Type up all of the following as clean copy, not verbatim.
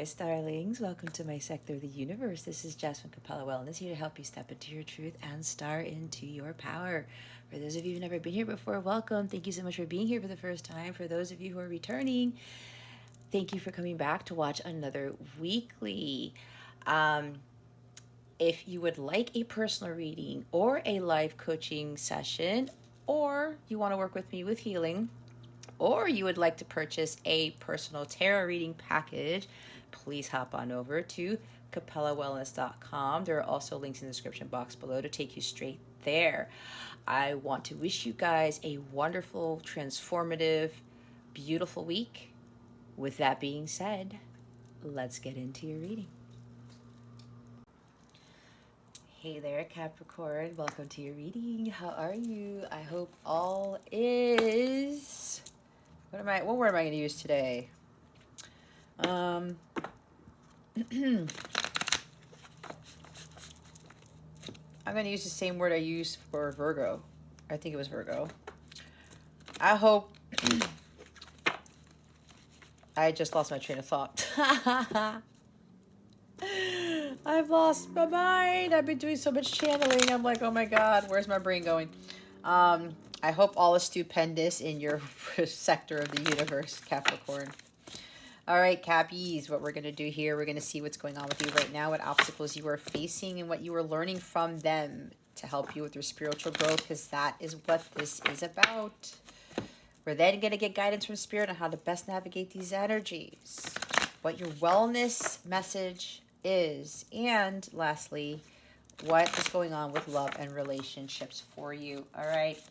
starlings. Welcome to my sector of the universe. This is Jasmine Capella Wellness, here to help you step into your truth and star into your power. For those of you who've never been here before, welcome. Thank you so much for being here for the first time. For those of you who are returning, thank you for coming back to watch another weekly. If you would like a personal reading or a live coaching session, or you want to work with me with healing, or you would like to purchase a personal tarot reading package, please hop on over to capellawellness.com. There are also links in the description box below to take you straight there. I want to wish you guys a wonderful, transformative, beautiful week. With that being said, let's get into your reading. Hey there, Capricorn. Welcome to your reading. How are you? I hope all is... What word am I going to use today? I'm going to use the same word I used for Virgo. I think it was Virgo. I hope... I just lost my train of thought. I've lost my mind. I've been doing so much channeling. I'm like, oh my God, where's my brain going? I hope all is stupendous in your sector of the universe, Capricorn. All right, Cappies, what we're going to do here, we're going to see what's going on with you right now, what obstacles you are facing, and what you are learning from them to help you with your spiritual growth, because that is what this is about. We're then going to get guidance from Spirit on how to best navigate these energies, what your wellness message is, and lastly, what is going on with love and relationships for you. All right.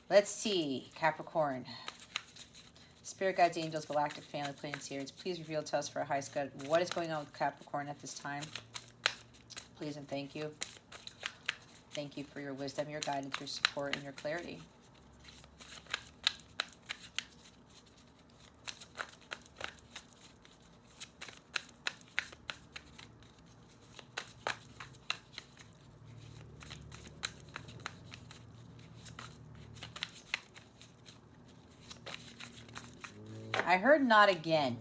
Let's see, Capricorn. Spirit guides, angels, galactic family, planetarians, please reveal to us for our highest good what is going on with Capricorn at this time. Please and thank you. Thank you for your wisdom, your guidance, your support, and your clarity. I heard not again.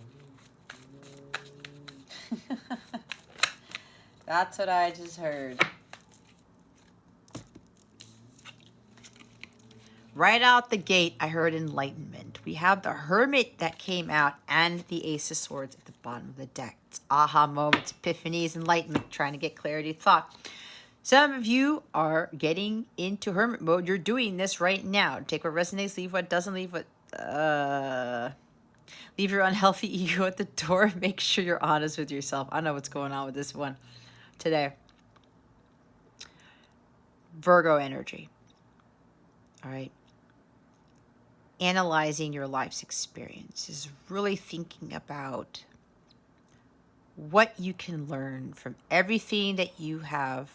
That's what I just heard. Right out the gate, I heard enlightenment. We have the Hermit that came out and the Ace of Swords at the bottom of the deck. It's aha moments, epiphanies, enlightenment, trying to get clarity of thought. Some of you are getting into Hermit mode. You're doing this right now. Take what resonates, leave what doesn't, leave what... Leave your unhealthy ego at the door. Make sure you're honest with yourself. I know what's going on with this one today. Virgo energy. All right. Analyzing your life's experience is really thinking about what you can learn from everything that you have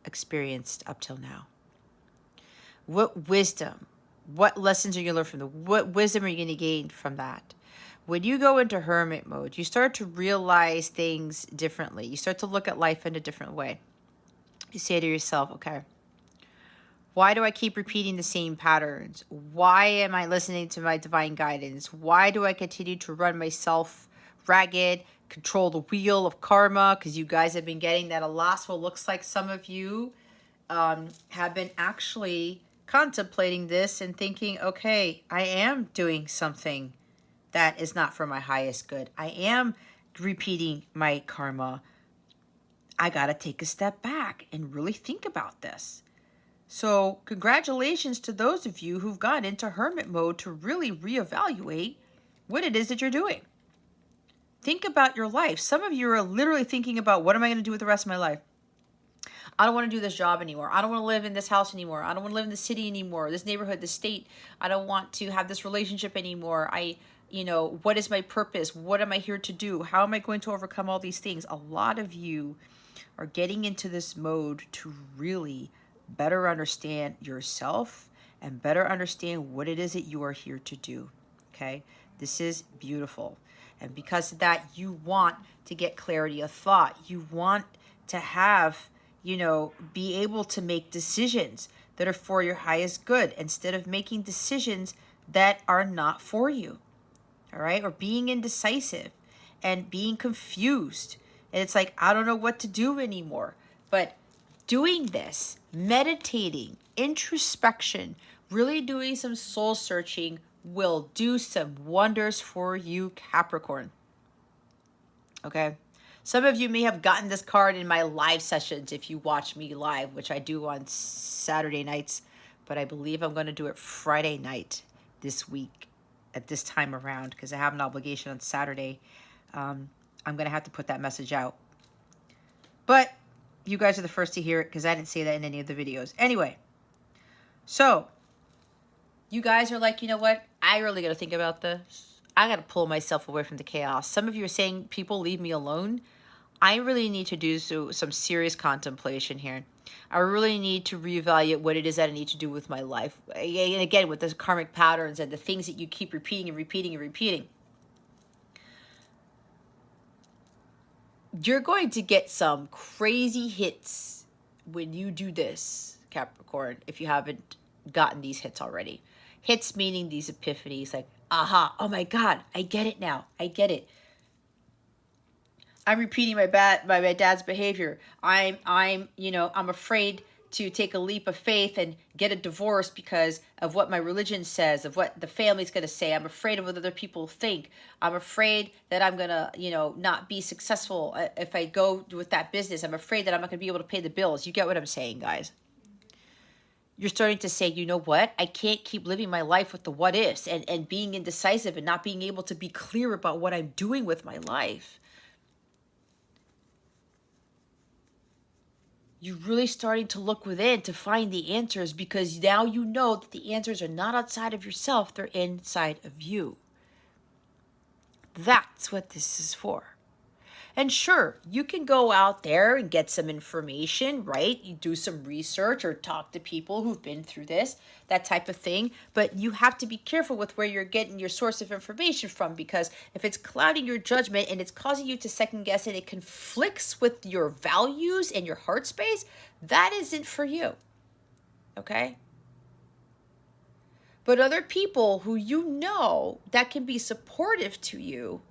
experienced up till now. What wisdom, what lessons are you going to learn from what wisdom are you going to gain from that? When you go into hermit mode, you start to realize things differently. You start to look at life in a different way. You say to yourself, okay, why do I keep repeating the same patterns? Why am I listening to my divine guidance? Why do I continue to run myself ragged, control the wheel of karma? Because you guys have been getting that a lot. So it looks like some of you have been actually contemplating this and thinking, okay, I am doing something that is not for my highest good. I am repeating my karma. I got to take a step back and really think about this. So congratulations to those of you who've gone into hermit mode to really reevaluate what it is that you're doing. Think about your life. Some of you are literally thinking about, what am I going to do with the rest of my life? I don't want to do this job anymore. I don't want to live in this house anymore. I don't want to live in the city anymore, this neighborhood, this state. I don't want to have this relationship anymore. What is my purpose? What am I here to do? How am I going to overcome all these things? A lot of you are getting into this mode to really better understand yourself and better understand what it is that you are here to do. Okay? This is beautiful. And because of that, you want to get clarity of thought. You want to have, be able to make decisions that are for your highest good instead of making decisions that are not for you. All right? Or being indecisive and being confused. And it's like, I don't know what to do anymore. But doing this, meditating, introspection, really doing some soul searching will do some wonders for you, Capricorn. Okay? Some of you may have gotten this card in my live sessions if you watch me live, which I do on Saturday nights, but I believe I'm going to do it Friday night this week at this time around because I have an obligation on Saturday. I'm going to have to put that message out. But you guys are the first to hear it because I didn't say that in any of the videos. Anyway, so you guys are like, you know what? I really got to think about this. I got to pull myself away from the chaos. Some of you are saying, people leave me alone. I really need to do some serious contemplation here. I really need to reevaluate what it is that I need to do with my life. And again, with the karmic patterns and the things that you keep repeating and repeating and repeating. You're going to get some crazy hits when you do this, Capricorn, if you haven't gotten these hits already. Hits meaning these epiphanies, like, aha, oh my God, I get it now. I get it. I'm repeating my dad's behavior. I'm afraid to take a leap of faith and get a divorce because of what my religion says, of what the family's going to say. I'm afraid of what other people think. I'm afraid that I'm going to, not be successful if I go with that business. I'm afraid that I'm not going to be able to pay the bills. You get what I'm saying, guys? You're starting to say, you know what? I can't keep living my life with the what ifs and being indecisive and not being able to be clear about what I'm doing with my life. You're really starting to look within to find the answers because now you know that the answers are not outside of yourself, they're inside of you. That's what this is for. And sure, you can go out there and get some information, right? You do some research or talk to people who've been through this, that type of thing. But you have to be careful with where you're getting your source of information from, because if it's clouding your judgment and it's causing you to second guess and it conflicts with your values and your heart space, that isn't for you. Okay? But other people who you know that can be supportive to you,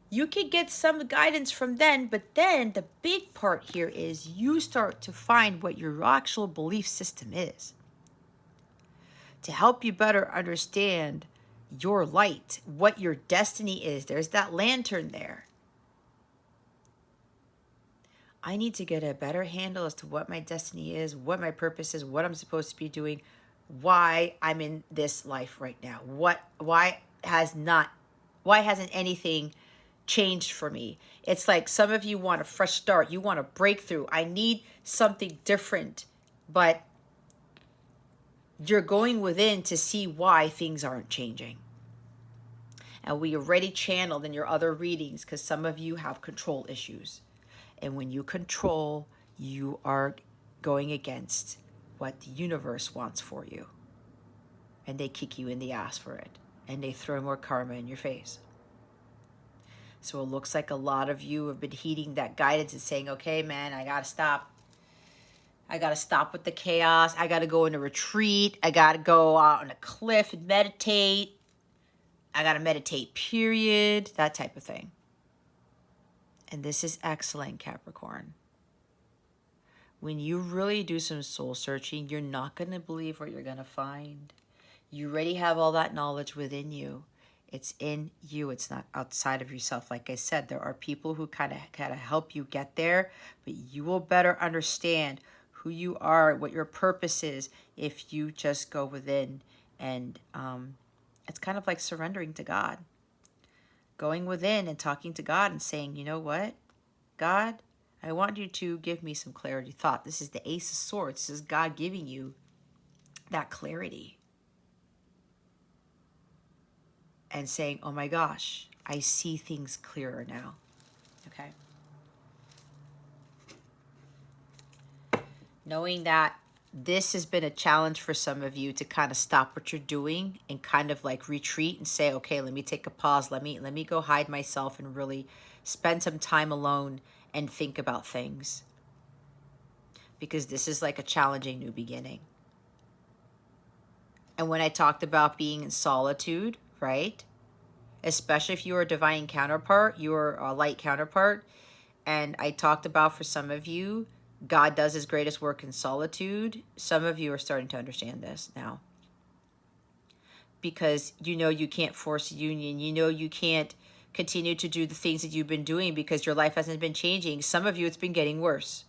you can get some guidance from them, but then the big part here is you start to find what your actual belief system is to help you better understand your light, what your destiny is. There's that lantern there. I need to get a better handle as to what my destiny is, what my purpose is, what I'm supposed to be doing, why I'm in this life right now. Why hasn't anything changed for me? It's like some of you want a fresh start. You want a breakthrough. I need something different, but you're going within to see why things aren't changing. And we already channeled in your other readings because some of you have control issues. And when you control, you are going against what the universe wants for you. And they kick you in the ass for it. And they throw more karma in your face. So it looks like a lot of you have been heeding that guidance and saying, okay, man, I got to stop. I got to stop with the chaos. I got to go in a retreat. I got to go out on a cliff and meditate. I got to meditate, period. That type of thing. And this is excellent, Capricorn. When you really do some soul searching, you're not going to believe what you're going to find. You already have all that knowledge within you. It's in you. It's not outside of yourself. Like I said, there are people who kind of help you get there, but you will better understand who you are, what your purpose is, if you just go within. And it's kind of like surrendering to God. Going within and talking to God and saying, you know what, God, I want you to give me some clarity thought. This is the Ace of Swords. This is God giving you that clarity. And saying, oh my gosh, I see things clearer now. Okay. Knowing that this has been a challenge for some of you to kind of stop what you're doing and kind of like retreat and say, okay, let me take a pause. Let me go hide myself and really spend some time alone and think about things. Because this is like a challenging new beginning. And when I talked about being in solitude, right? especially if you are a divine counterpart, you are a light counterpart. And I talked about, for some of you, God does his greatest work in solitude. Some of you are starting to understand this now. Because you know you can't force union. You know you can't continue to do the things that you've been doing because your life hasn't been changing. Some of you, it's been getting worse.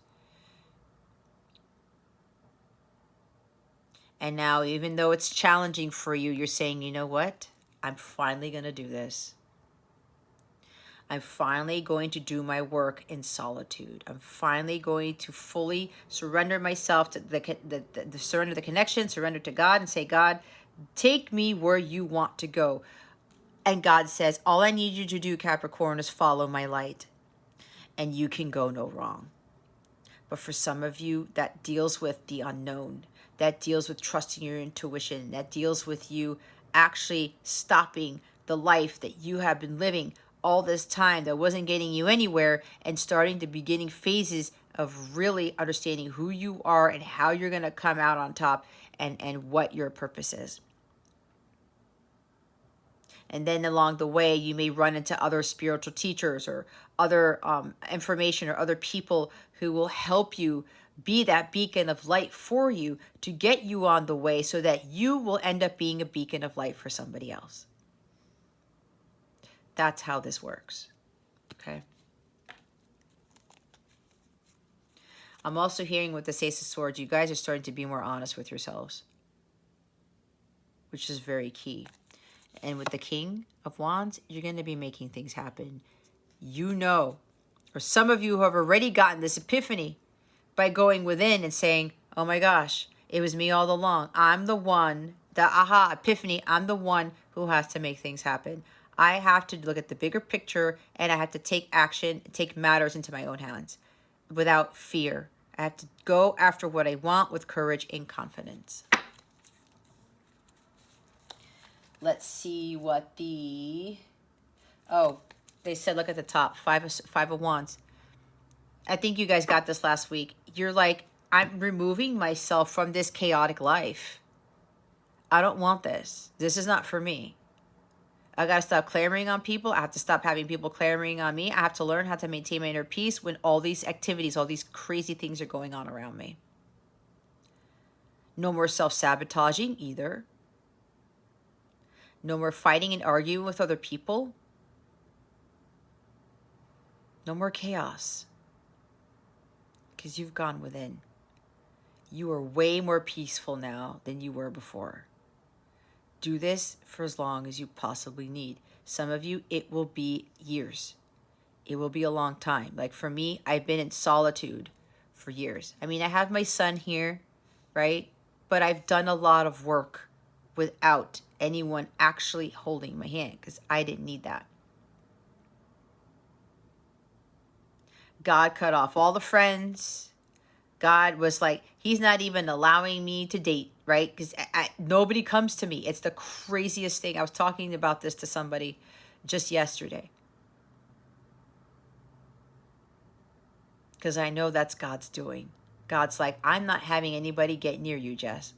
And now, even though it's challenging for you, you're saying, you know what? I'm finally going to do this. I'm finally going to do my work in solitude. I'm finally going to fully surrender myself to the surrender the connection, surrender to God, and say, God, take me where you want to go. And God says, all I need you to do, Capricorn, is follow my light, and you can go no wrong. But for some of you, that deals with the unknown. That deals with trusting your intuition. That deals with you actually stopping the life that you have been living all this time that wasn't getting you anywhere, and starting the beginning phases of really understanding who you are and how you're going to come out on top, and what your purpose is. And then along the way, you may run into other spiritual teachers or other information or other people who will help you be that beacon of light for you to get you on the way, so that you will end up being a beacon of light for somebody else. That's how this works. Okay. I'm also hearing with the Ace of Swords, you guys are starting to be more honest with yourselves, which is very key. And with the King of Wands, you're going to be making things happen. You know, or some of you have already gotten this epiphany by going within and saying, oh my gosh, it was me all along. I'm the one, the aha, epiphany, I'm the one who has to make things happen. I have to look at the bigger picture, and I have to take action, take matters into my own hands without fear. I have to go after what I want with courage and confidence. Let's see what the... Oh, they said look at the top. Five of Wands. I think you guys got this last week. You're like, I'm removing myself from this chaotic life. I don't want this. This is not for me. I got to stop clamoring on people. I have to stop having people clamoring on me. I have to learn how to maintain my inner peace when all these activities, all these crazy things are going on around me. No more self-sabotaging either. No more fighting and arguing with other people. No more chaos. Because you've gone within. You are way more peaceful now than you were before. Do this for as long as you possibly need. Some of you, it will be years. It will be a long time. Like for me, I've been in solitude for years. I mean, I have my son here, right? But I've done a lot of work without anyone actually holding my hand, because I didn't need that. God cut off all the friends. God was like, he's not even allowing me to date, right? Because nobody comes to me. It's the craziest thing. I was talking about this to somebody just yesterday. Because I know that's God's doing. God's like, I'm not having anybody get near you, Jess.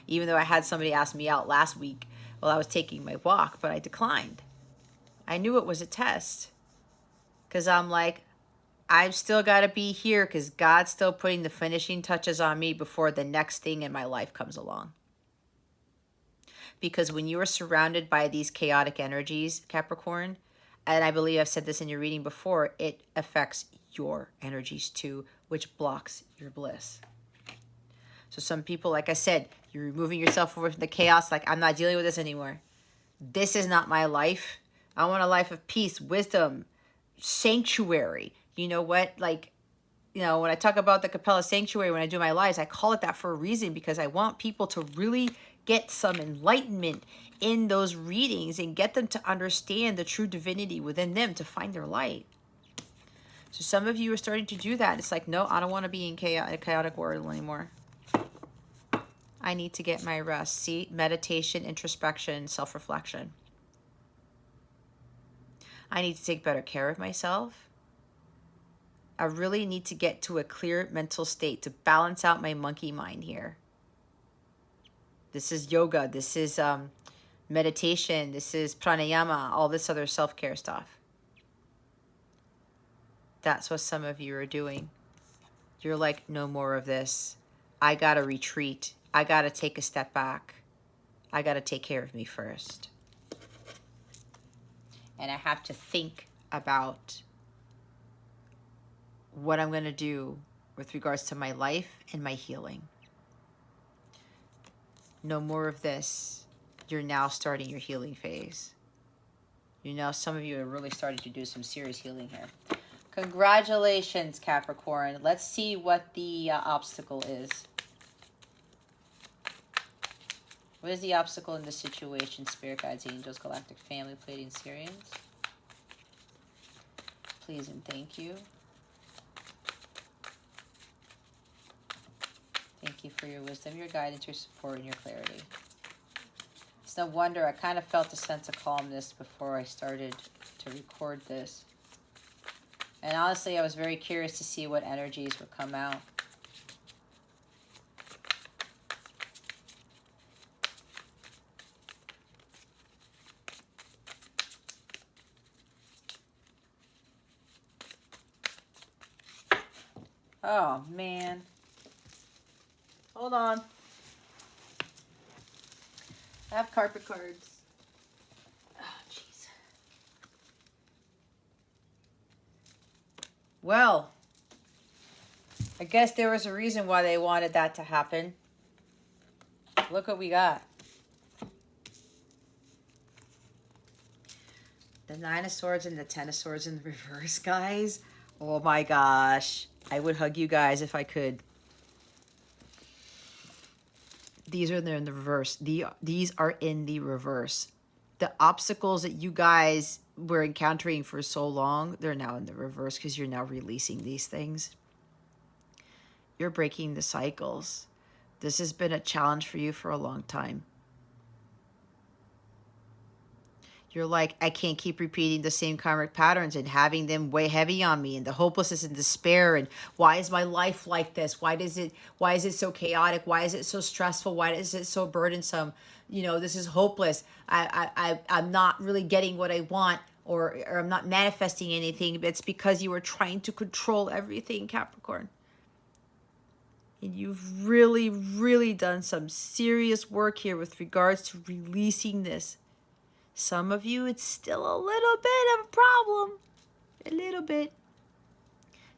Even though I had somebody ask me out last week while I was taking my walk, but I declined. I knew it was a test. Because I'm like, I've still got to be here because God's still putting the finishing touches on me before the next thing in my life comes along. Because when you are surrounded by these chaotic energies, Capricorn, and I believe I've said this in your reading before, it affects your energies too, which blocks your bliss. So some people, like I said, you're removing yourself away from the chaos, like, I'm not dealing with this anymore. This is not my life. I want a life of peace, wisdom, sanctuary. You know what? Like, you know, when I talk about the Capella sanctuary, when I do my lives, I call it that for a reason, because I want people to really get some enlightenment in those readings and get them to understand the true divinity within them to find their light. So some of you are starting to do that. It's like, no, I don't want to be in a chaotic world anymore. I need to get my rest. See, meditation, introspection, self-reflection. I need to take better care of myself. I really need to get to a clear mental state to balance out my monkey mind here. This is yoga. This is meditation. This is pranayama, all this other self-care stuff. That's what some of you are doing. You're like, no more of this. I got to retreat. I got to take a step back. I got to take care of me first. And I have to think about what I'm going to do with regards to my life and my healing. No more of this. You're now starting your healing phase. Some of you are really starting to do some serious healing here. Congratulations, Capricorn. Let's see what the obstacle is. What is the obstacle in this situation? Spirit guides, angels, galactic family, Pleiadian, Sirians. Please and thank you. Thank you for your wisdom, your guidance, your support, and your clarity. It's no wonder I kind of felt a sense of calmness before I started to record this. And honestly, I was very curious to see what energies would come out. Oh, man. Hold on. I have carpet cards. Oh, jeez. Well, I guess there was a reason why they wanted that to happen. Look what we got. The Nine of Swords and the Ten of Swords in the reverse, guys. Oh my gosh. I would hug you guys if I could. These are in the reverse. These are in the reverse. The obstacles that you guys were encountering for so long, they're now in the reverse because you're now releasing these things. You're breaking the cycles. This has been a challenge for you for a long time. You're like, I can't keep repeating the same karmic patterns and having them weigh heavy on me, and the hopelessness and despair, and why is my life like this? Why is it so chaotic? Why is it so stressful? Why is it so burdensome? This is hopeless. I'm not really getting what I want, or I'm not manifesting anything. It's because you were trying to control everything, Capricorn. And you've really, really done some serious work here with regards to releasing this. Some of you, it's still a little bit of a problem. A little bit.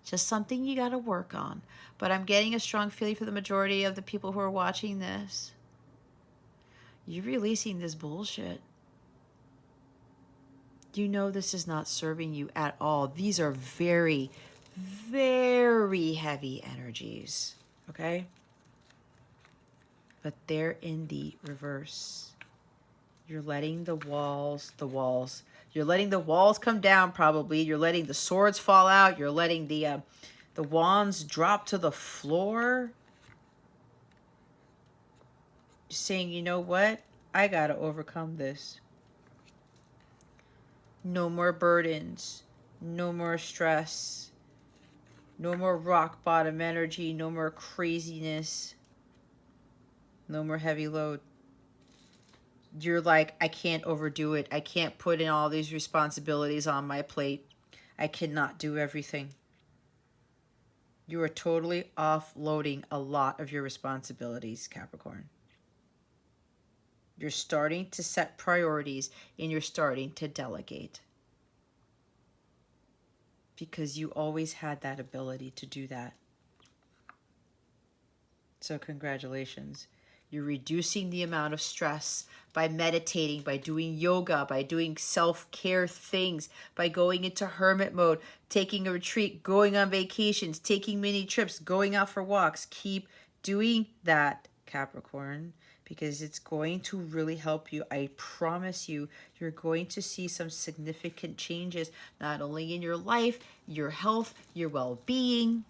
Just something you got to work on. But I'm getting a strong feeling for the majority of the people who are watching this. You're releasing this bullshit. You know this is not serving you at all. These are very, very heavy energies. Okay? But they're in the reverse. You're letting the walls, you're letting the walls come down probably. You're letting the swords fall out. You're letting the wands drop to the floor. You're saying, you know what? I got to overcome this. No more burdens. No more stress. No more rock bottom energy. No more craziness. No more heavy load. You're like, I can't overdo it. I can't put in all these responsibilities on my plate. I cannot do everything. You are totally offloading a lot of your responsibilities, Capricorn. You're starting to set priorities and you're starting to delegate. Because you always had that ability to do that. So congratulations. You're reducing the amount of stress by meditating, by doing yoga, by doing self-care things, by going into hermit mode, taking a retreat, going on vacations, taking mini trips, going out for walks. Keep doing that, Capricorn, because it's going to really help you. I promise you, you're going to see some significant changes, not only in your life, your health, your well-being,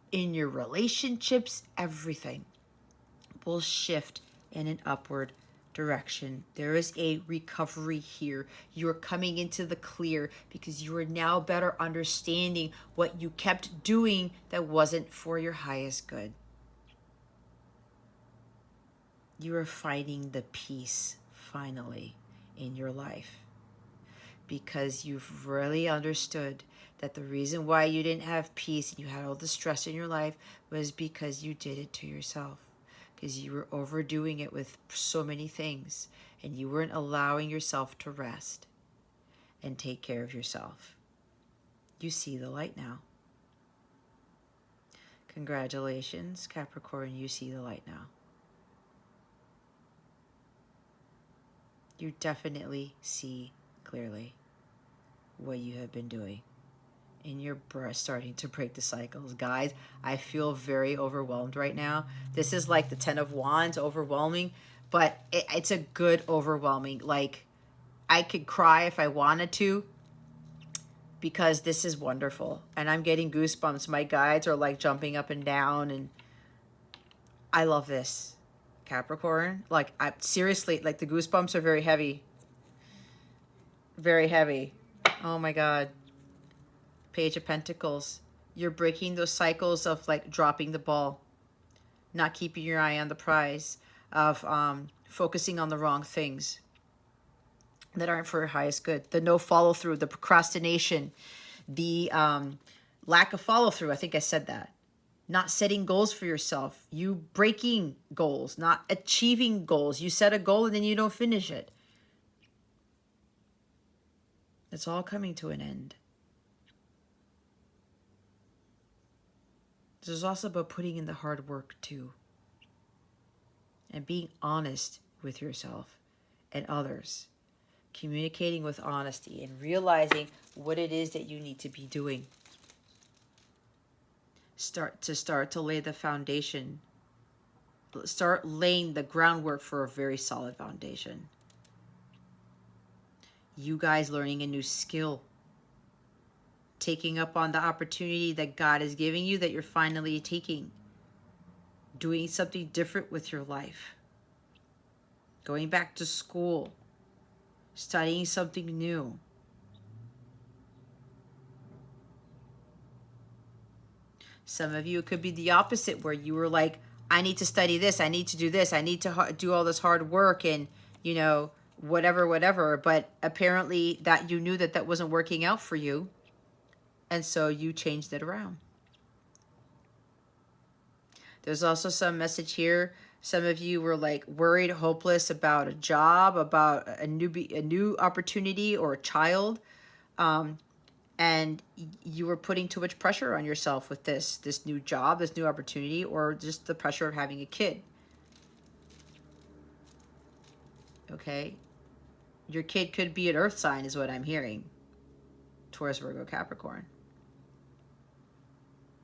in your relationships, everything will shift in an upward direction. There is a recovery here. You're coming into the clear because you are now better understanding what you kept doing that wasn't for your highest good. You are finding the peace finally in your life, because you've really understood that the reason why you didn't have peace and you had all the stress in your life was because you did it to yourself, because you were overdoing it with so many things and you weren't allowing yourself to rest and take care of yourself. You see the light now. Congratulations, Capricorn, you see the light now. You definitely see clearly what you have been doing. And you're starting to break the cycles. Guys, I feel very overwhelmed right now. This is like the 10 of Wands, overwhelming, but it's a good overwhelming. Like, I could cry if I wanted to, because this is wonderful. And I'm getting goosebumps. My guides are like jumping up and down, and I love this, Capricorn. Like, I seriously, like, the goosebumps are very heavy. Very heavy. Oh my God. Page of Pentacles. You're breaking those cycles of like dropping the ball, not keeping your eye on the prize, of focusing on the wrong things that aren't for your highest good. The no follow through, the procrastination, the lack of follow through. I think I said that. Not setting goals for yourself. You breaking goals, not achieving goals. You set a goal and then you don't finish it. It's all coming to an end. This is also about putting in the hard work too, and being honest with yourself and others, communicating with honesty and realizing what it is that you need to be doing. Start to lay the foundation. Start laying the groundwork for a very solid foundation. You guys learning a new skill, taking up on the opportunity that God is giving you, that you're finally taking, doing something different with your life, going back to school, studying something new. Some of you, it could be the opposite, where you were like, I need to study this, I need to do this, I need to do all this hard work, and, you know, whatever. But apparently that you knew that that wasn't working out for you. And so you changed it around. There's also some message here. Some of you were like worried, hopeless about a job, about a new opportunity or a child. And you were putting too much pressure on yourself with this new job, this new opportunity, or just the pressure of having a kid. Okay? Your kid could be an earth sign is what I'm hearing. Taurus, Virgo, Capricorn.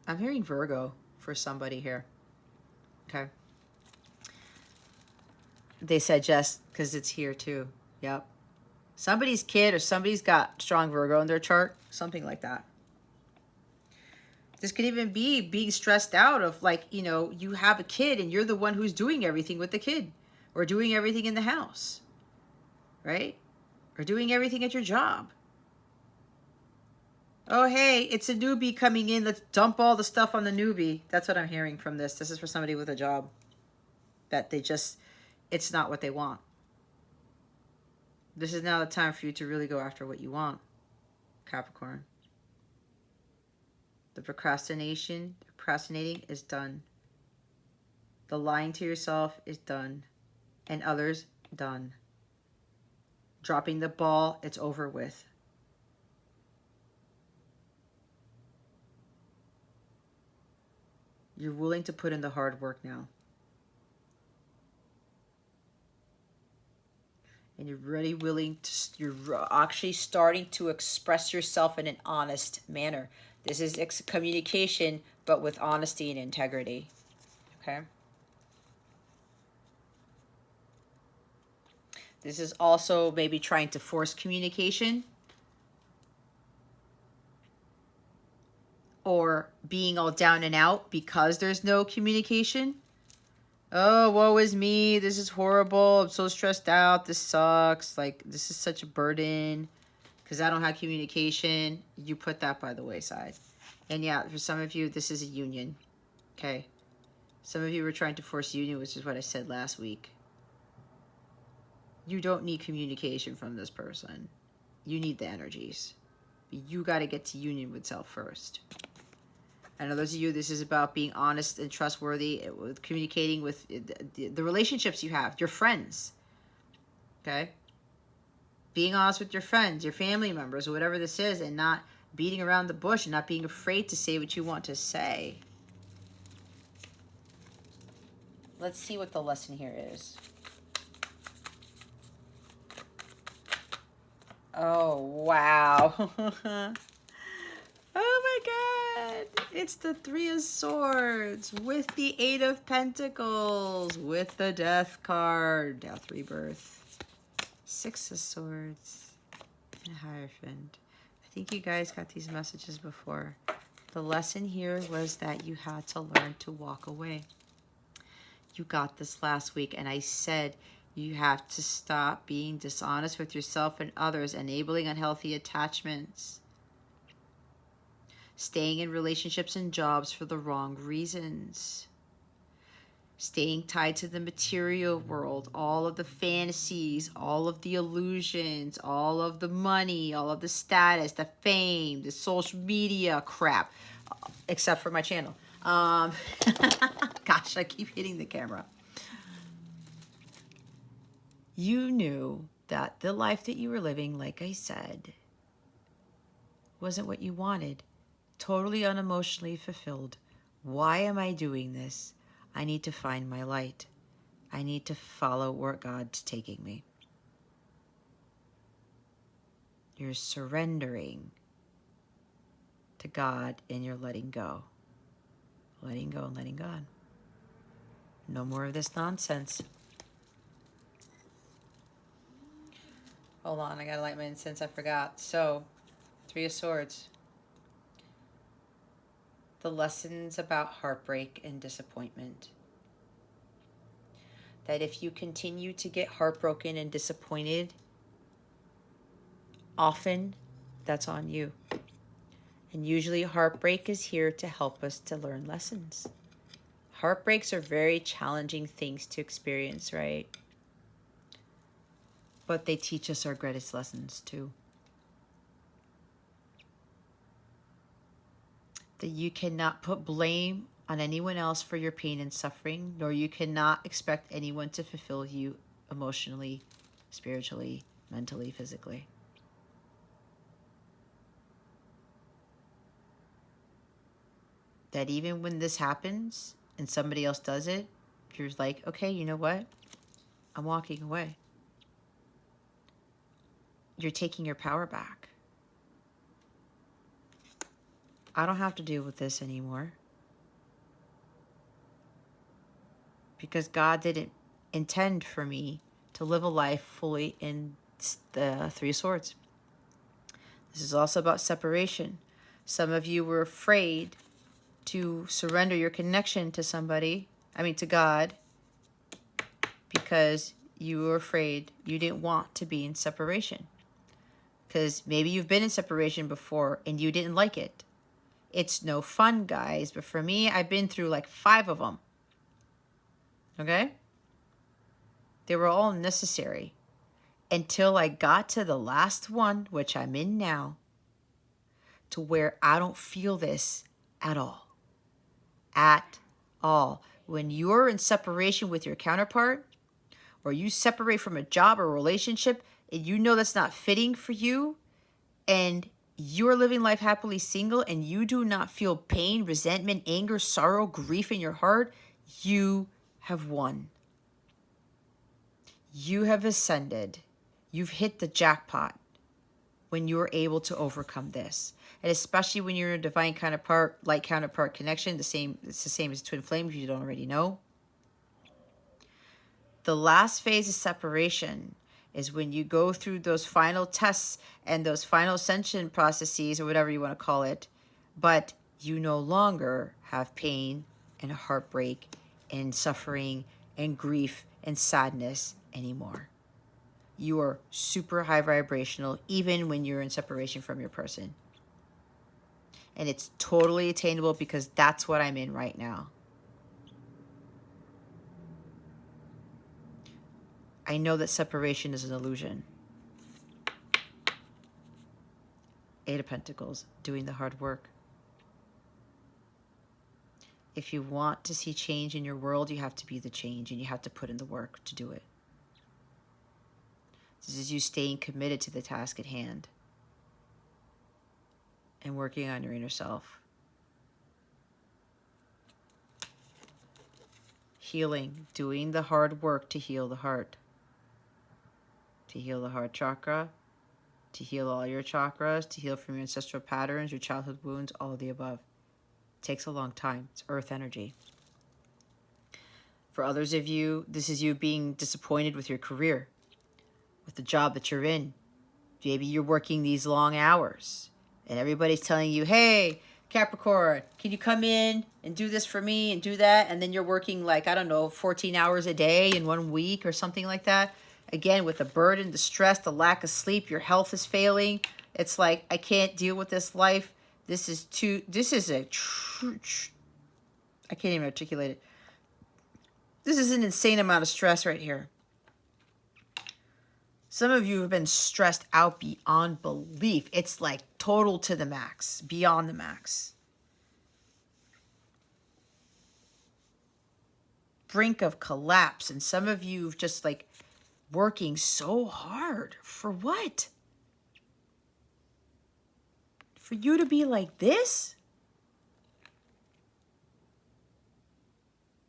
I'm hearing Virgo for somebody here. Okay. They said just because it's here too. Yep. Somebody's kid or somebody's got strong Virgo in their chart. Something like that. This could even be being stressed out of, like, you know, you have a kid and you're the one who's doing everything with the kid, or doing everything in the house, right? Or doing everything at your job. Oh, hey, it's a newbie coming in. Let's dump all the stuff on the newbie. That's what I'm hearing from this. This is for somebody with a job that they just, it's not what they want. This is now the time for you to really go after what you want, Capricorn. The procrastinating is done. The lying to yourself is done. And others, done. Dropping the ball, it's over with. You're willing to put in the hard work now. And you're really willing to, you're actually starting to express yourself in an honest manner. This is communication, but with honesty and integrity. Okay? This is also maybe trying to force communication, or being all down and out because there's no communication. Oh, woe is me. This is horrible. I'm so stressed out. This sucks. Like, this is such a burden because I don't have communication. You put that by the wayside. And yeah, for some of you, this is a union. Okay. Some of you were trying to force union, which is what I said last week. You don't need communication from this person. You need the energies. You got to get to union with self first. I know those of you, this is about being honest and trustworthy with communicating with the relationships you have, your friends. Okay? Being honest with your friends, your family members, or whatever this is, and not beating around the bush and not being afraid to say what you want to say. Let's see what the lesson here is. Oh, wow. Oh my God. It's the Three of Swords with the Eight of Pentacles with the Death card. Death, rebirth. Six of Swords and Hierophant. I think you guys got these messages before. The lesson here was that you had to learn to walk away. You got this last week, and I said you have to stop being dishonest with yourself and others, enabling unhealthy attachments, staying in relationships and jobs for the wrong reasons, staying tied to the material world, all of the fantasies, all of the illusions, all of the money, all of the status, the fame, the social media crap, except for my channel. Gosh, I keep hitting the camera. You knew that the life that you were living, like I said, wasn't what you wanted. Totally unemotionally fulfilled. Why am I doing this? I need to find my light. I need to follow where God's taking me. You're surrendering to God and you're letting go. Letting go and letting God. No more of this nonsense. Hold on, I gotta light my incense, I forgot. So, Three of Swords. The lessons about heartbreak and disappointment. That if you continue to get heartbroken and disappointed, often that's on you. And usually heartbreak is here to help us to learn lessons. Heartbreaks are very challenging things to experience, right? But they teach us our greatest lessons too. That you cannot put blame on anyone else for your pain and suffering, nor you cannot expect anyone to fulfill you emotionally, spiritually, mentally, physically. That even when this happens and somebody else does it, you're like, okay, you know what? I'm walking away. You're taking your power back. I don't have to deal with this anymore. Because God didn't intend for me to live a life fully in the Three of Swords. This is also about separation. Some of you were afraid to surrender your connection to somebody, to God, because you were afraid, you didn't want to be in separation. Because maybe you've been in separation before and you didn't like it. It's no fun, guys, but for me, I've been through like 5 of them. Okay? They were all necessary until I got to the last one, which I'm in now, to where I don't feel this at all. At all. When you're in separation with your counterpart, or you separate from a job or relationship, and you know that's not fitting for you, and you're living life happily single, and you do not feel pain, resentment, anger, sorrow, grief in your heart, you have won. You have ascended. You've hit the jackpot when you're able to overcome this. And especially when you're a divine counterpart, light counterpart connection, it's the same as twin flame if you don't already know. The last phase of separation is when you go through those final tests and those final ascension processes, or whatever you want to call it, but you no longer have pain and heartbreak and suffering and grief and sadness anymore. You are super high vibrational even when you're in separation from your person. And it's totally attainable because that's what I'm in right now. I know that separation is an illusion. Eight of Pentacles, doing the hard work. If you want to see change in your world, you have to be the change, and you have to put in the work to do it. This is you staying committed to the task at hand and working on your inner self. Healing, doing the hard work to heal the heart. To heal the heart chakra, to heal all your chakras, to heal from your ancestral patterns, your childhood wounds, all of the above. It takes a long time. It's earth energy. For others of you, this is you being disappointed with your career, with the job that you're in. Maybe you're working these long hours and everybody's telling you, hey, Capricorn, can you come in and do this for me and do that? And then you're working like, I don't know, 14 hours a day in 1 week or something like that. Again, with the burden, the stress, the lack of sleep, your health is failing. It's like, I can't deal with this life. I can't even articulate it. This is an insane amount of stress right here. Some of you have been stressed out beyond belief. It's like total to the max, beyond the max. Brink of collapse. And some of you have just like working so hard. For what? For you to be like this?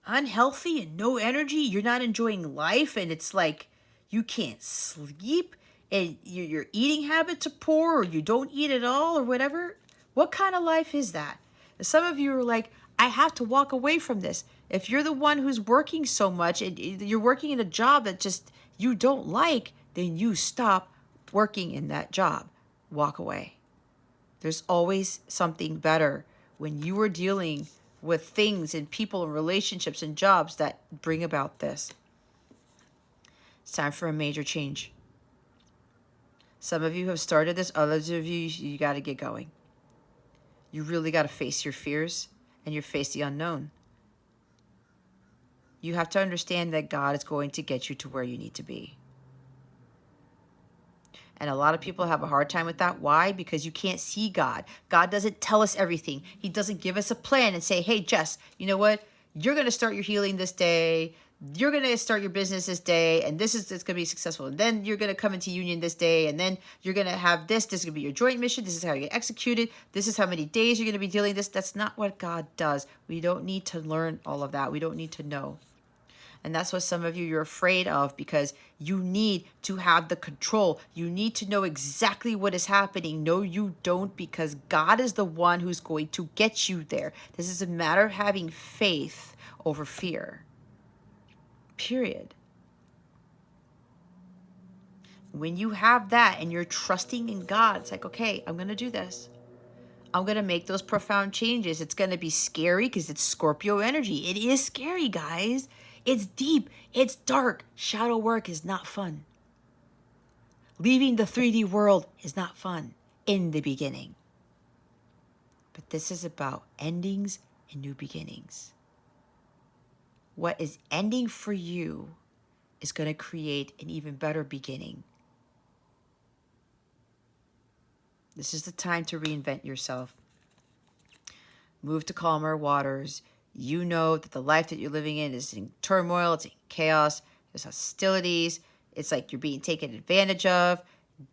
Unhealthy and no energy. You're not enjoying life. And it's like you can't sleep. And your eating habits are poor. Or you don't eat at all or whatever. What kind of life is that? And some of you are like, I have to walk away from this. If you're the one who's working so much and you're working in a job that just you don't like, then you stop working in that job. Walk away. There's always something better when you are dealing with things and people and relationships and jobs that bring about this. It's time for a major change. Some of you have started this. Others of you, you got to get going. You really got to face your fears and you face the unknown. You have to understand that God is going to get you to where you need to be. And a lot of people have a hard time with that. Why? Because you can't see God. God doesn't tell us everything. He doesn't give us a plan and say, hey, Jess, you know what? You're going to start your healing this day. You're going to start your business this day. And it's going to be successful. And then you're going to come into union this day. And then you're going to have this. This is going to be your joint mission. This is how you get executed. This is how many days you're going to be dealing this. That's not what God does. We don't need to learn all of that. We don't need to know. And that's what some of you, you're afraid of because you need to have the control. You need to know exactly what is happening. No, you don't, because God is the one who's going to get you there. This is a matter of having faith over fear. Period. When you have that and you're trusting in God, it's like, okay, I'm going to do this. I'm going to make those profound changes. It's going to be scary because it's Scorpio energy. It is scary, guys. It's deep. It's dark. Shadow work is not fun. Leaving the 3D world is not fun in the beginning. But this is about endings and new beginnings. What is ending for you is going to create an even better beginning. This is the time to reinvent yourself. Move to calmer waters. You know that the life that you're living in is in turmoil, it's in chaos, there's hostilities, it's like you're being taken advantage of,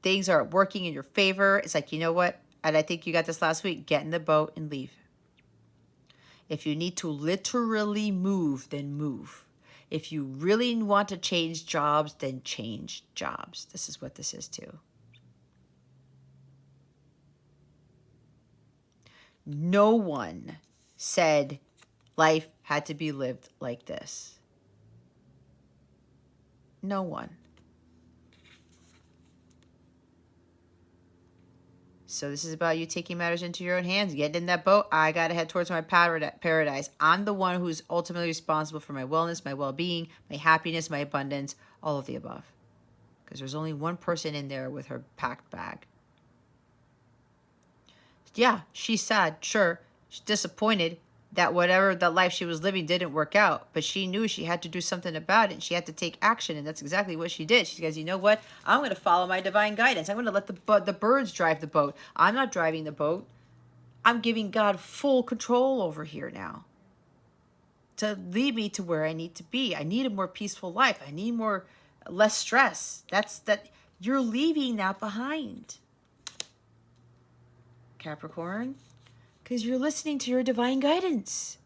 things aren't working in your favor. It's like, you know what? And I think you got this last week, get in the boat and leave. If you need to literally move, then move. If you really want to change jobs, then change jobs. This is what this is too. No one said life had to be lived like this. No one. So this is about you taking matters into your own hands, getting in that boat. I got to head towards my paradise. I'm the one who's ultimately responsible for my wellness, my well-being, my happiness, my abundance, all of the above. Because there's only one person in there with her packed bag. Yeah, she's sad, sure. She's disappointed. that whatever the life she was living didn't work out, but she knew she had to do something about it, and she had to take action, and that's exactly what she did. She goes, you know what? I'm going to follow my divine guidance. I'm going to let the birds drive the boat. I'm not driving the boat. I'm giving God full control over here now to lead me to where I need to be. I need a more peaceful life. I need less stress. That you're leaving that behind, Capricorn. Because you're listening to your divine guidance.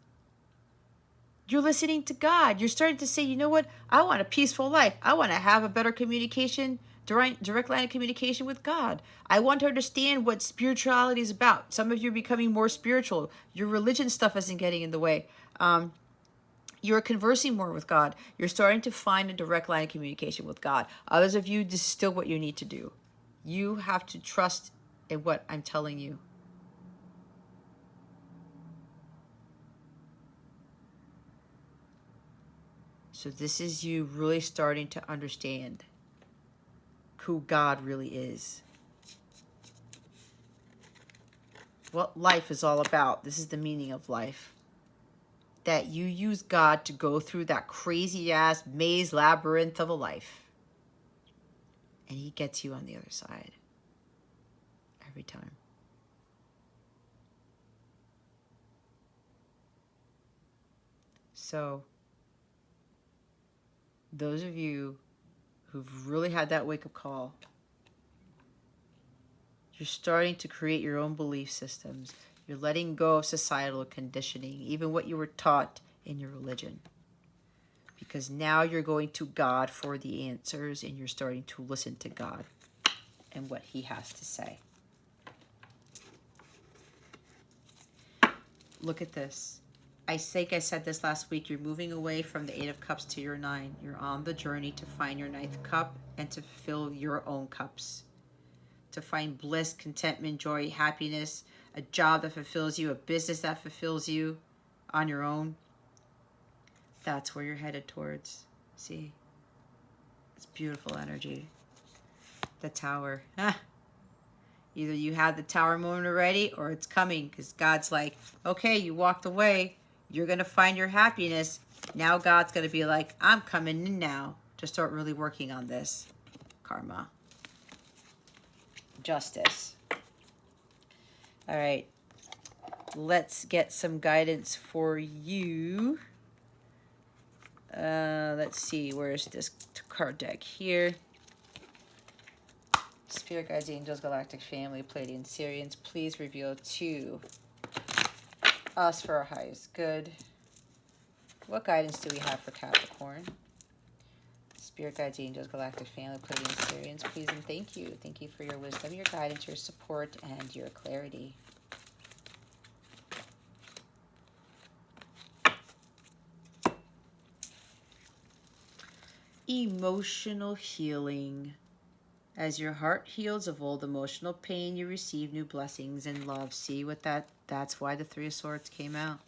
You're listening to God. You're starting to say, you know what? I want a peaceful life. I want to have a better communication, direct line of communication with God. I want to understand what spirituality is about. Some of you are becoming more spiritual. Your religion stuff isn't getting in the way. You're conversing more with God. You're starting to find a direct line of communication with God. Others of you, this is still what you need to do. You have to trust in what I'm telling you. So this is you really starting to understand who God really is. What life is all about. This is the meaning of life. That you use God to go through that crazy ass maze labyrinth of a life. And he gets you on the other side. Every time. So, those of you who've really had that wake-up call, you're starting to create your own belief systems. You're letting go of societal conditioning, even what you were taught in your religion. Because now you're going to God for the answers, and you're starting to listen to God and what he has to say. Look at this. I think I said this last week. You're moving away from the 8 of Cups to your 9. You're on the journey to find your 9th cup and to fill your own cups. To find bliss, contentment, joy, happiness, a job that fulfills you, a business that fulfills you on your own. That's where you're headed towards. See? It's beautiful energy. The Tower. Either you had the Tower moment already or it's coming, because God's like, okay, you walked away. You're going to find your happiness. Now God's going to be like, I'm coming in now to start really working on this. Karma. Justice. All right. Let's get some guidance for you. Let's see. Where's this card deck here? Spirit guides, angels, galactic family, Pleiadian, Sirians, please reveal to us for our highest good. What guidance do we have for Capricorn? Spirit guides, angels, galactic family, Pleiadian, Sirians, please and thank you. Thank you for your wisdom, your guidance, your support, and your clarity. Emotional healing. As your heart heals of old emotional pain, you receive new blessings and love. See what that's why the 3 of Swords came out.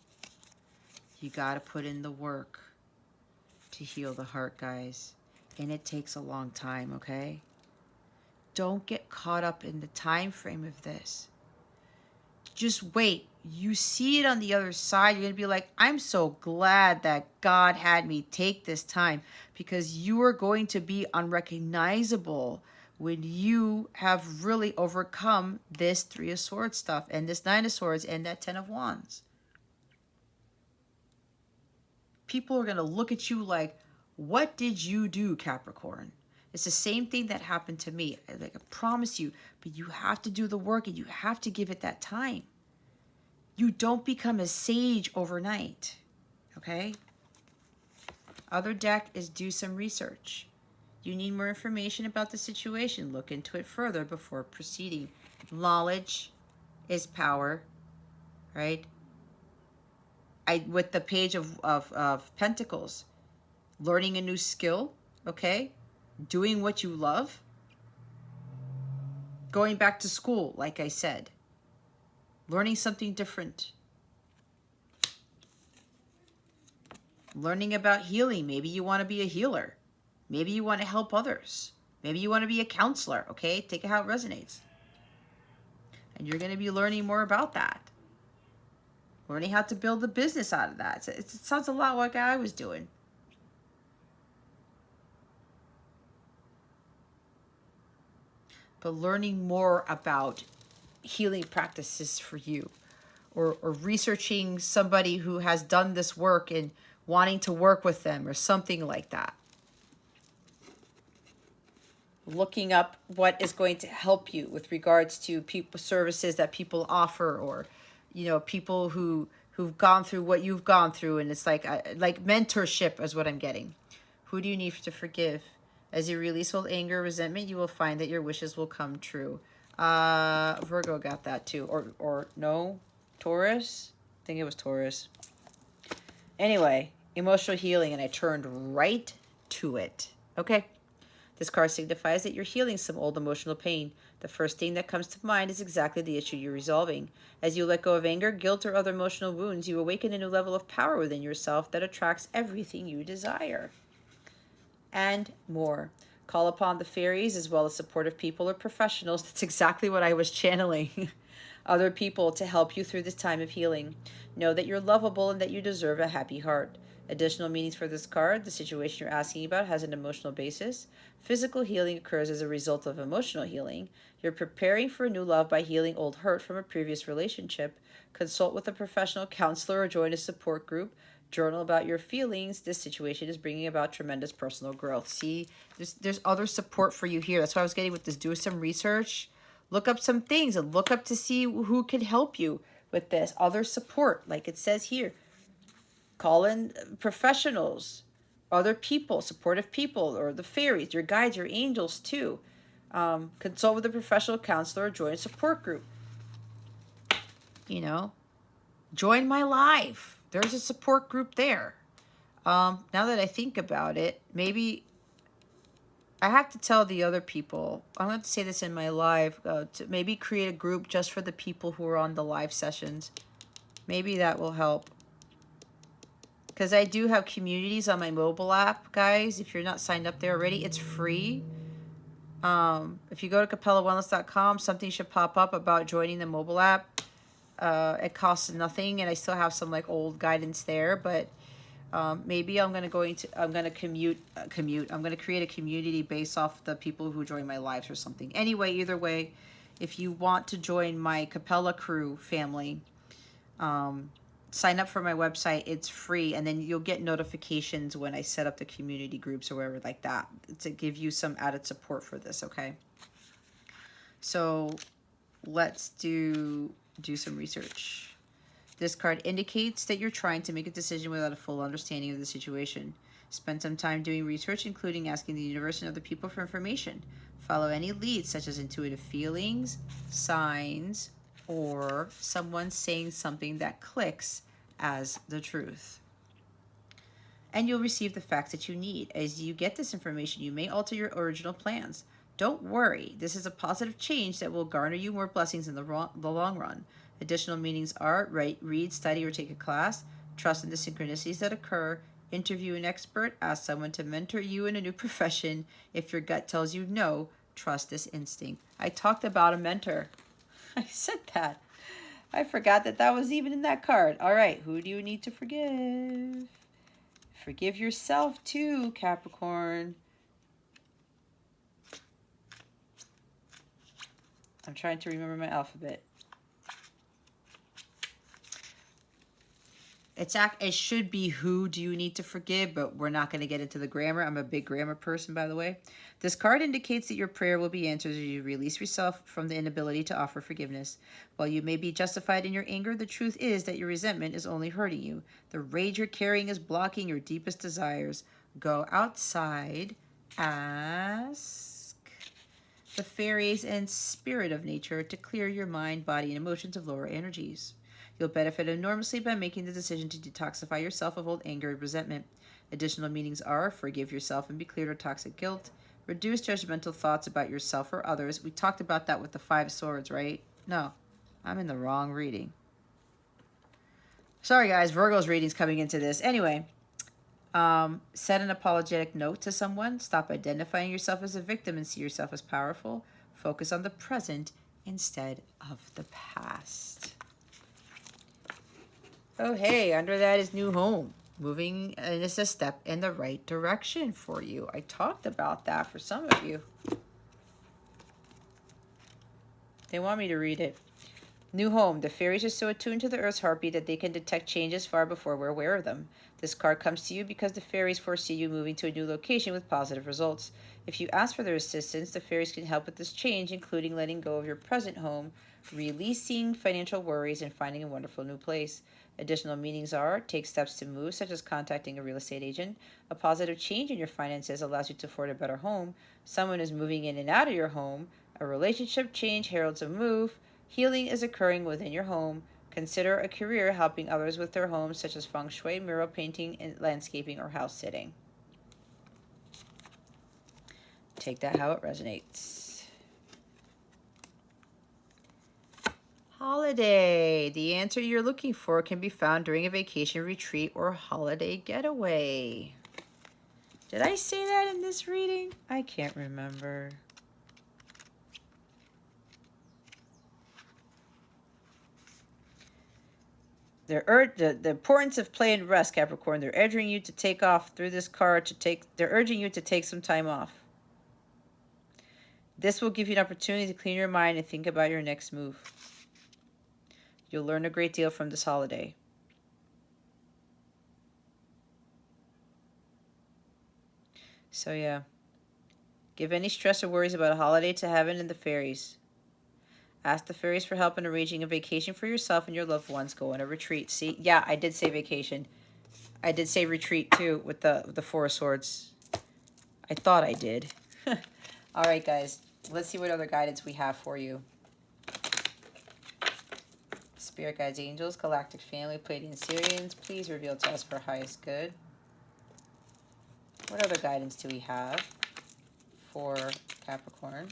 You got to put in the work to heal the heart, guys. And it takes a long time, okay? Don't get caught up in the time frame of this. Just wait. You see it on the other side. You're going to be like, I'm so glad that God had me take this time, because you are going to be unrecognizable when you have really overcome this 3 of Swords stuff and this 9 of Swords and that 10 of Wands. People are going to look at you like, what did you do, Capricorn? It's the same thing that happened to me. Like, I promise you, but you have to do the work and you have to give it that time. You don't become a sage overnight, okay? Other deck is do some research. You need more information about the situation. Look into it further before proceeding. Knowledge is power, right? With the Page of Pentacles, learning a new skill, okay? Doing what you love. Going back to school, like I said. Learning something different. Learning about healing. Maybe you want to be a healer. Maybe you want to help others. Maybe you want to be a counselor, okay? Take it how it resonates. And you're going to be learning more about that. Learning how to build a business out of that. It sounds a lot like what I was doing. But learning more about healing practices for you, or researching somebody who has done this work and wanting to work with them or something like that. Looking up what is going to help you with regards to people services that people offer, or people who've gone through what you've gone through, and it's like mentorship is what I'm getting. Who do you need to forgive? As you release old anger, resentment, you will find that your wishes will come true. Virgo got that too, or no, Taurus. I think it was Taurus. Anyway, emotional healing, and I turned right to it. Okay. This card signifies that you're healing some old emotional pain. The first thing that comes to mind is exactly the issue you're resolving. As you let go of anger, guilt, or other emotional wounds, you awaken a new level of power within yourself that attracts everything you desire. And more. Call upon the fairies as well as supportive people or professionals. That's exactly what I was channeling. Other people to help you through this time of healing. Know that you're lovable and that you deserve a happy heart. Additional meanings for this card: the situation you're asking about has an emotional basis. Physical healing occurs as a result of emotional healing. You're preparing for a new love by healing old hurt from a previous relationship. Consult with a professional counselor or join a support group. Journal about your feelings. This situation is bringing about tremendous personal growth. See, there's other support for you here. That's what I was getting with this. Do some research. Look up some things and look up to see who can help you with this. Other support, like it says here. Call in professionals, other people, supportive people, or the fairies, your guides, your angels too. Consult with a professional counselor or join a support group. Join my live. There's a support group there. Now that I think about it, maybe I have to tell the other people. I'm going to say this in my live. To maybe create a group just for the people who are on the live sessions. Maybe that will help. Because I do have communities on my mobile app, guys. If you're not signed up there already, it's free. If you go to capellawellness.com, something should pop up about joining the mobile app. It costs nothing, and I still have some like old guidance there. But maybe I'm gonna create a community based off the people who join my lives or something. Anyway, either way, if you want to join my Capella crew family, sign up for my website. It's free, and then you'll get notifications when I set up the community groups or whatever like that to give you some added support for this. Okay, so let's do some research. This card indicates that you're trying to make a decision without a full understanding of the situation. Spend some time doing research, including asking the universe and other people for information. Follow any leads such as intuitive feelings, signs, or someone saying something that clicks as the truth. And you'll receive the facts that you need. As you get this information, you may alter your original plans. Don't worry, this is a positive change that will garner you more blessings in the long run. Additional meanings are read, study, or take a class. Trust in the synchronicities that occur. Interview an expert. Ask someone to mentor you in a new profession. If your gut tells you no, trust this instinct. I talked about a mentor. I said that. I forgot that was even in that card. All right, who do you need to forgive? Forgive yourself too, Capricorn. I'm trying to remember my alphabet. It should be who do you need to forgive, but we're not going to get into the grammar. I'm a big grammar person, by the way. This card indicates that your prayer will be answered as you release yourself from the inability to offer forgiveness. While you may be justified in your anger, the truth is that your resentment is only hurting you. The rage you're carrying is blocking your deepest desires. Go outside, ask the fairies and spirit of nature to clear your mind, body, and emotions of lower energies. You'll benefit enormously by making the decision to detoxify yourself of old anger and resentment. Additional meanings are forgive yourself and be cleared of toxic guilt. Reduce judgmental thoughts about yourself or others. We talked about that with the 5 swords, right? No, I'm in the wrong reading. Sorry, guys. Virgo's reading's coming into this. Anyway, set an apologetic note to someone. Stop identifying yourself as a victim and see yourself as powerful. Focus on the present instead of the past. Oh, hey, under that is new home. Moving, and it's a step in the right direction for you. I talked about that for some of you. They want me to read it. New home. The fairies are so attuned to the earth's heartbeat that they can detect changes far before we're aware of them. This card comes to you because the fairies foresee you moving to a new location with positive results. If you ask for their assistance, the fairies can help with this change, including letting go of your present home, releasing financial worries, and finding a wonderful new place. Additional meanings are: take steps to move, such as contacting a real estate agent. A positive change in your finances allows you to afford a better home. Someone is moving in and out of your home. A relationship change heralds a move. Healing is occurring within your home. Consider a career helping others with their homes, such as feng shui, mural painting, and landscaping, or house sitting. Take that how it resonates. Holiday. The answer you're looking for can be found during a vacation retreat or holiday getaway. Did I say that in this reading? I can't remember. The importance of play and rest, Capricorn. They're urging you to take off through this card they're urging you to take some time off. This will give you an opportunity to clean your mind and think about your next move. You'll learn a great deal from this holiday. So yeah, give any stress or worries about a holiday to heaven and the fairies. Ask the fairies for help in arranging a vacation for yourself and your loved ones. Go on a retreat. See, yeah, I did say vacation. I did say retreat too with the Four of Swords. I thought I did. All right, guys. Let's see what other guidance we have for you. Spirit guides, angels, galactic family, Pleiadian Syrians, please reveal to us for highest good. What other guidance do we have for Capricorn?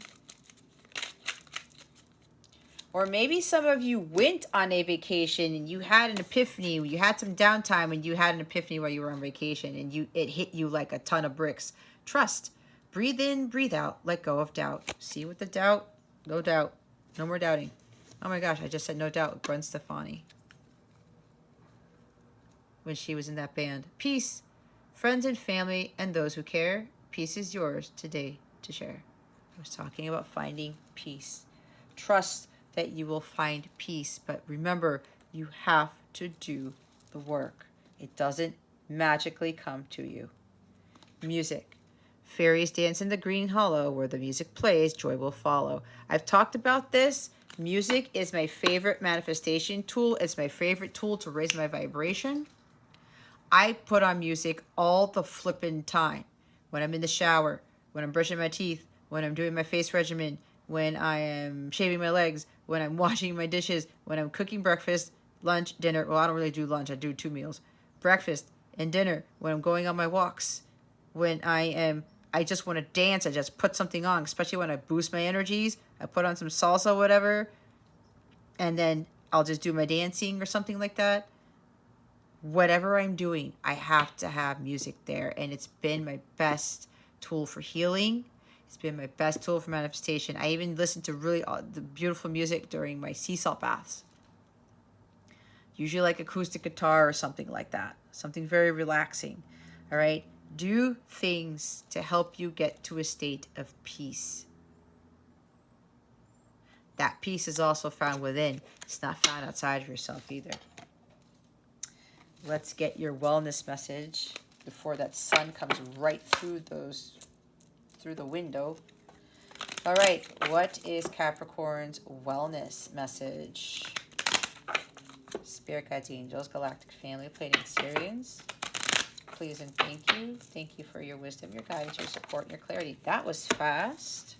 Or maybe some of you went on a vacation and you had an epiphany. You had some downtime and you had an epiphany while you were on vacation, and it hit you like a ton of bricks. Trust. Breathe in, breathe out. Let go of doubt. See with the doubt? No doubt. No more doubting. Oh my gosh, I just said no doubt with Gwen Stefani when she was in that band. Peace. Friends and family and those who care. Peace is yours today to share. I was talking about finding peace. Trust that you will find peace, but remember, you have to do the work. It doesn't magically come to you. Music. Fairies dance in the green hollow. Where the music plays, joy will follow. I've talked about this. Music is my favorite manifestation tool. It's my favorite tool to raise my vibration. I put on music all the flippin' time. When I'm in the shower, when I'm brushing my teeth, when I'm doing my face regimen, when I am shaving my legs, when I'm washing my dishes, when I'm cooking breakfast, lunch, dinner. Well, I don't really do lunch. I do 2 meals. Breakfast and dinner. When I'm going on my walks. When I just want to dance, I just put something on, especially when I boost my energies. I put on some salsa, whatever, and then I'll just do my dancing or something like that. Whatever I'm doing, I have to have music there, and it's been my best tool for healing. It's been my best tool for manifestation. I even listen to really the beautiful music during my sea salt baths. Usually like acoustic guitar or something like that. Something very relaxing. All right? Do things to help you get to a state of peace. That peace is also found within. It's not found outside of yourself either. Let's get your wellness message before that sun comes right through the window. All right, what is Capricorn's wellness message? Spirit guides, angels, galactic family, Pleiadian Syrians, please and thank you. Thank you for your wisdom, your guidance, your support, and your clarity. That was fast.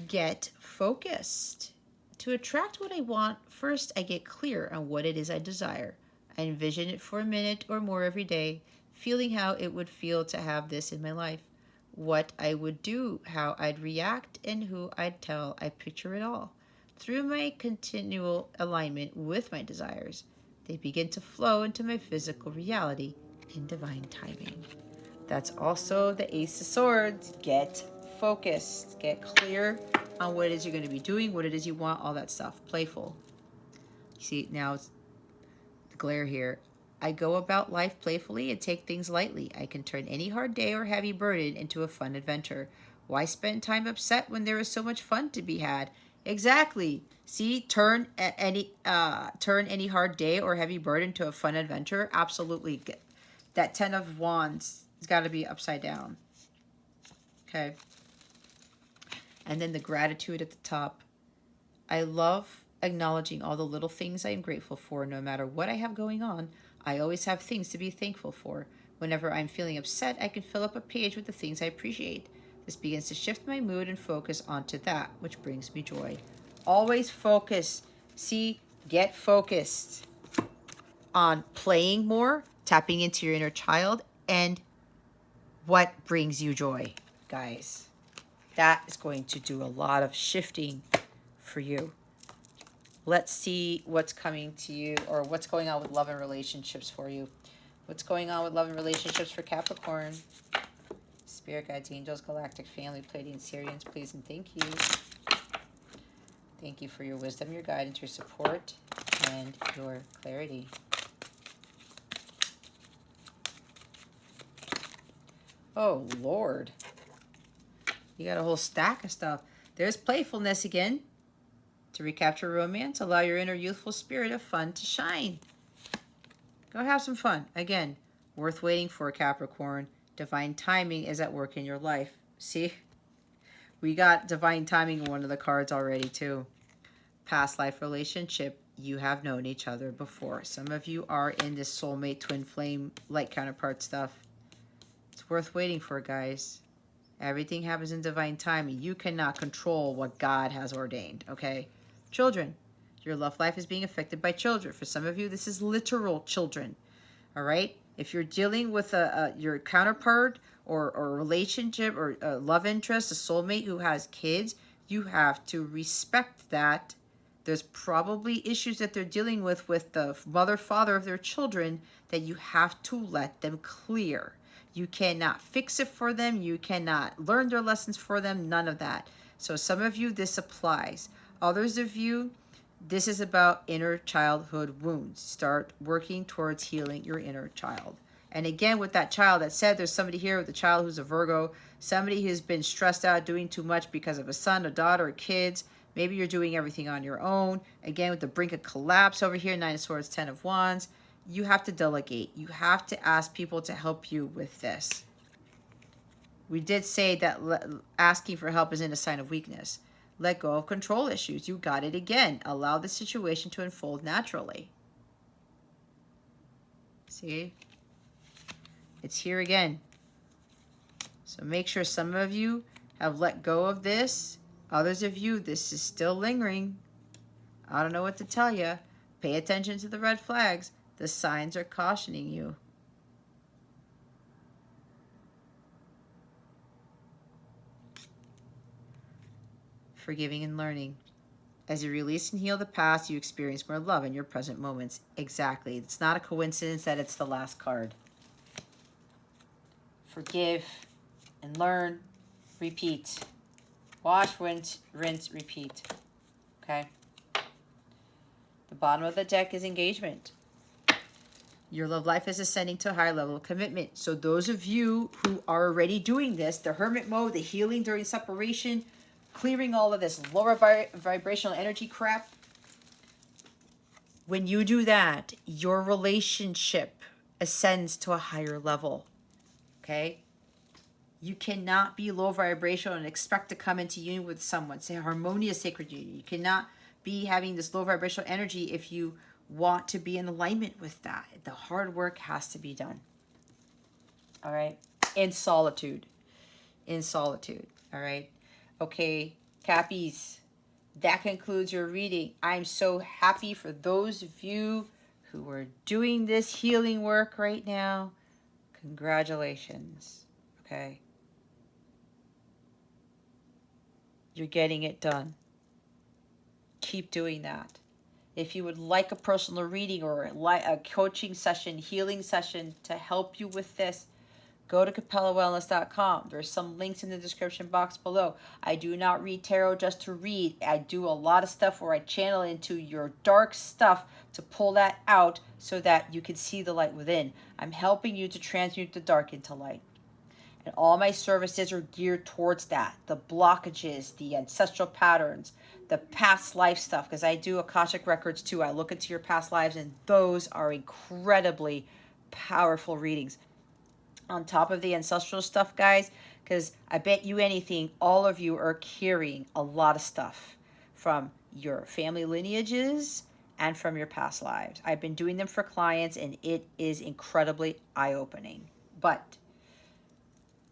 Get focused. To attract what I want, first I get clear on what it is I desire. I envision it for a minute or more every day, feeling how it would feel to have this in my life, what I would do, how I'd react, and who I'd tell. I picture it all. Through my continual alignment with my desires, they begin to flow into my physical reality in divine timing. That's also the Ace of Swords. Get focused. Get clear on what it is you're going to be doing, what it is you want, all that stuff. Playful. See, now glare here. I go about life playfully and take things lightly. I can turn any hard day or heavy burden into a fun adventure. Why spend time upset when there is so much fun to be had? Exactly. See, turn any hard day or heavy burden to a fun adventure. Absolutely. That 10 of Wands has got to be upside down. Okay. And then the gratitude at the top. I love acknowledging all the little things I am grateful for. No matter what I have going on, I always have things to be thankful for. Whenever I'm feeling upset, I can fill up a page with the things I appreciate. This begins to shift my mood and focus onto that which brings me joy. Always focus. See, get focused on playing more, tapping into your inner child, and what brings you joy, guys. That is going to do a lot of shifting for you. Let's see what's coming to you, or what's going on with love and relationships for you. What's going on with love and relationships for Capricorn? Spirit guides, angels, galactic family, Pleiadians, Sirians, please and thank you. Thank you for your wisdom, your guidance, your support, and your clarity. Oh, Lord. You got a whole stack of stuff. There's playfulness again. To recapture romance, allow your inner youthful spirit of fun to shine. Go have some fun. Again, worth waiting for, Capricorn. Divine timing is at work in your life. See? We got divine timing in one of the cards already, too. Past life relationship. You have known each other before. Some of you are in this soulmate, twin flame, light counterpart stuff. It's worth waiting for, guys. Everything happens in divine timing. You cannot control what God has ordained, okay? Children. Your love life is being affected by children. For some of you, this is literal children, all right? If you're dealing with your counterpart or a relationship or a love interest, a soulmate who has kids, you have to respect that. There's probably issues that they're dealing with the mother, father of their children that you have to let them clear. You cannot fix it for them. You cannot learn their lessons for them. None of that. So some of you, this applies. Others of you, this is about inner childhood wounds. Start working towards healing your inner child. And again, with that child, that said, there's somebody here with a child who's a Virgo, somebody who's been stressed out, doing too much because of a son, a daughter, or kids. Maybe you're doing everything on your own. Again, with the brink of collapse over here, 9 of Swords, 10 of Wands. You have to delegate. You have to ask people to help you with this. We did say that asking for help isn't a sign of weakness. Let go of control issues. You got it again. Allow the situation to unfold naturally. See? It's here again. So make sure some of you have let go of this. Others of you, this is still lingering. I don't know what to tell you. Pay attention to the red flags. The signs are cautioning you. Forgiving and learning. As you release and heal the past, you experience more love in your present moments. Exactly. It's not a coincidence that it's the last card. Forgive and learn. Repeat. Wash, rinse, repeat. Okay? The bottom of the deck is engagement. Your love life is ascending to a higher level of commitment. So those of you who are already doing this, the hermit mode, the healing during separation, clearing all of this lower vibrational energy crap, when you do that, your relationship ascends to a higher level. Okay? You cannot be low vibrational and expect to come into union with someone. Say harmonious sacred union. You cannot be having this low vibrational energy if you want to be in alignment with that. The hard work has to be done. All right? In solitude. In solitude. All right? Okay, Cappies. That concludes your reading. I'm so happy for those of you who are doing this healing work right now. Congratulations. Okay? You're getting it done. Keep doing that. If you would like a personal reading or a coaching session, healing session to help you with this, go to capellawellness.com. There's some links in the description box below. I do not read tarot just to read. I do a lot of stuff where I channel into your dark stuff to pull that out so that you can see the light within. I'm helping you to transmute the dark into light. And all my services are geared towards that. The blockages, the ancestral patterns, the past life stuff, because I do Akashic records too. I look into your past lives, and those are incredibly powerful readings. On top of the ancestral stuff, guys, because I bet you anything, all of you are carrying a lot of stuff from your family lineages and from your past lives. I've been doing them for clients, and it is incredibly eye-opening. But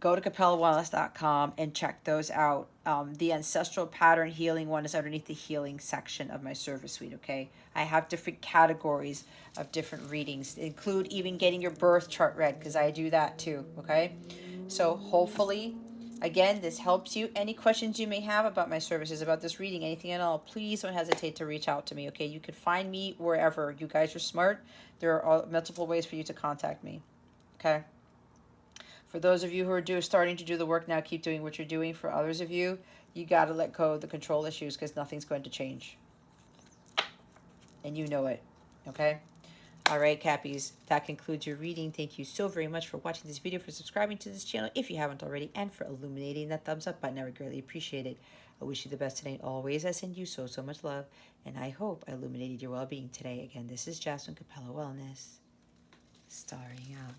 go to capellawellness.com and check those out. The ancestral pattern healing one is underneath the healing section of my service suite, okay? I have different categories of different readings, include even getting your birth chart read, because I do that too, okay? So hopefully, again, this helps you. Any questions you may have about my services, about this reading, anything at all, please don't hesitate to reach out to me, okay? You can find me wherever. You guys are smart. There are multiple ways for you to contact me, okay? For those of you who are starting to do the work now, keep doing what you're doing. For others of you, you got to let go of the control issues, because nothing's going to change. And you know it, okay? All right, Cappies, that concludes your reading. Thank you so very much for watching this video, for subscribing to this channel if you haven't already, and for illuminating that thumbs up button. I would greatly appreciate it. I wish you the best today and always. I send you so much love, and I hope I illuminated your well-being today. Again, this is Jasmine Capella Wellness, starring out.